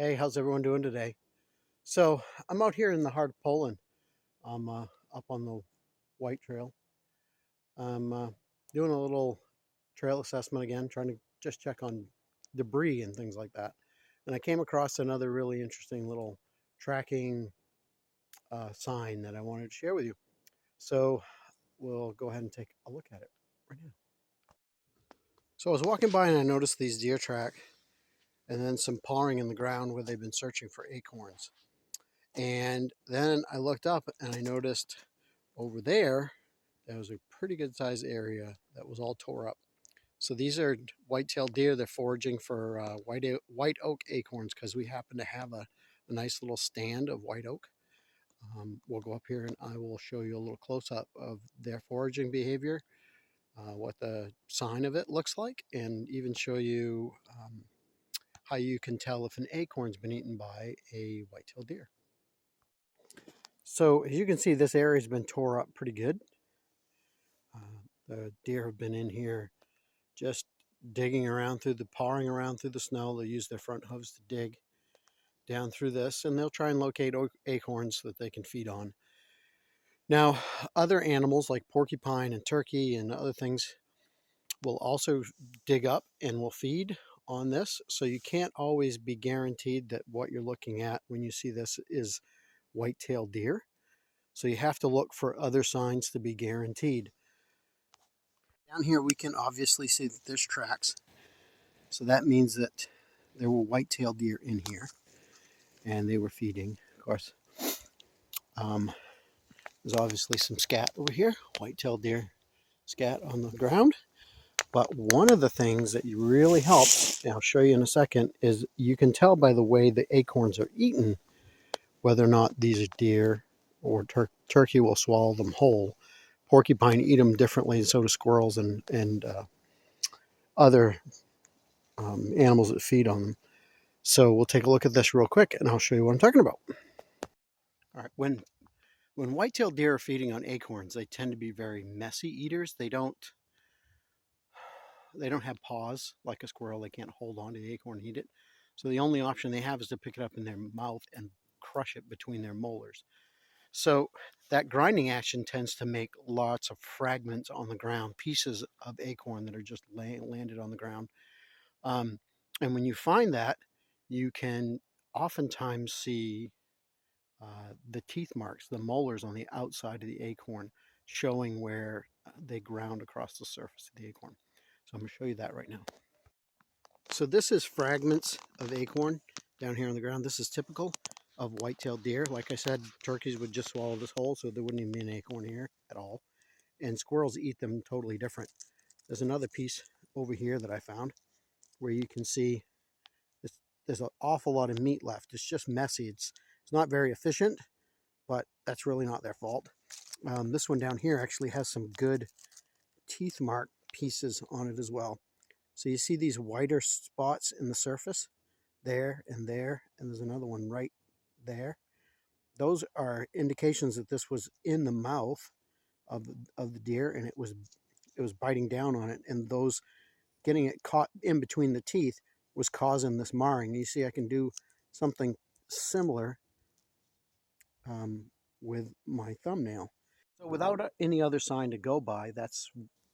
Hey, how's everyone doing today? So I'm out here in the heart of Poland. I'm up on the White Trail. I'm doing a little trail assessment again, trying to just check on debris and things like that. And I came across another really interesting little tracking sign that I wanted to share with you. So we'll go ahead and take a look at it right now. So I was walking by and I noticed these deer track and then some pawing in the ground where they've been searching for acorns. And then I looked up and I noticed over there was a pretty good sized area that was all tore up. So these are white-tailed deer. They're foraging for white oak acorns because we happen to have a nice little stand of white oak. We'll go up here and I will show you a little close-up of their foraging behavior, what the sign of it looks like, and even show you how you can tell if an acorn's been eaten by a white-tailed deer. So as you can see, this area has been tore up pretty good. The deer have been in here just digging around pawing around through the snow. They'll use their front hooves to dig down through this, and they'll try and locate acorns that they can feed on. Now, other animals like porcupine and turkey and other things will also dig up and will feed on this. So you can't always be guaranteed that what you're looking at when you see this is white-tailed deer. So you have to look for other signs to be guaranteed. Down here we can obviously see that there's tracks. So that means that there were white-tailed deer in here and they were feeding. Of course, there's obviously some scat over here, white-tailed deer scat on the ground. But one of the things that really helps, and I'll show you in a second, is you can tell by the way the acorns are eaten whether or not these are deer or turkey will swallow them whole. Porcupine eat them differently, and so do squirrels and other animals that feed on them. So we'll take a look at this real quick and I'll show you what I'm talking about. All right, when white-tailed deer are feeding on acorns, they tend to be very messy eaters. They don't have paws like a squirrel. They can't hold on to the acorn and eat it. So the only option they have is to pick it up in their mouth and crush it between their molars. So that grinding action tends to make lots of fragments on the ground, pieces of acorn that are just landed on the ground. And when you find that, you can oftentimes see the teeth marks, the molars on the outside of the acorn, showing where they ground across the surface of the acorn. So I'm going to show you that right now. So this is fragments of acorn down here on the ground. This is typical of white-tailed deer. Like I said, turkeys would just swallow this whole, so there wouldn't even be an acorn here at all. And squirrels eat them totally different. There's another piece over here that I found where you can see there's an awful lot of meat left. It's just messy. It's not very efficient, but that's really not their fault. This one down here actually has some good teeth mark pieces on it as well. So you see these whiter spots in the surface there, and there's another one right there. Those are indications that this was in the mouth of the deer, and it was biting down on it, and those getting it caught in between the teeth was causing this marring. You see I can do something similar with my thumbnail. So without any other sign to go by, that's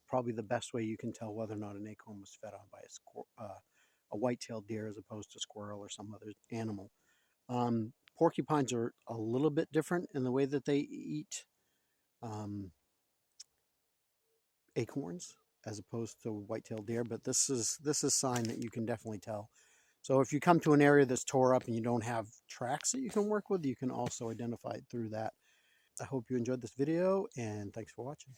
probably the best way you can tell whether or not an acorn was fed on by a white-tailed deer as opposed to squirrel or some other animal. Porcupines are a little bit different in the way that they eat acorns as opposed to white-tailed deer, but this is a sign that you can definitely tell. So if you come to an area that's tore up and you don't have tracks that you can work with, you can also identify it through that. I hope you enjoyed this video, and thanks for watching.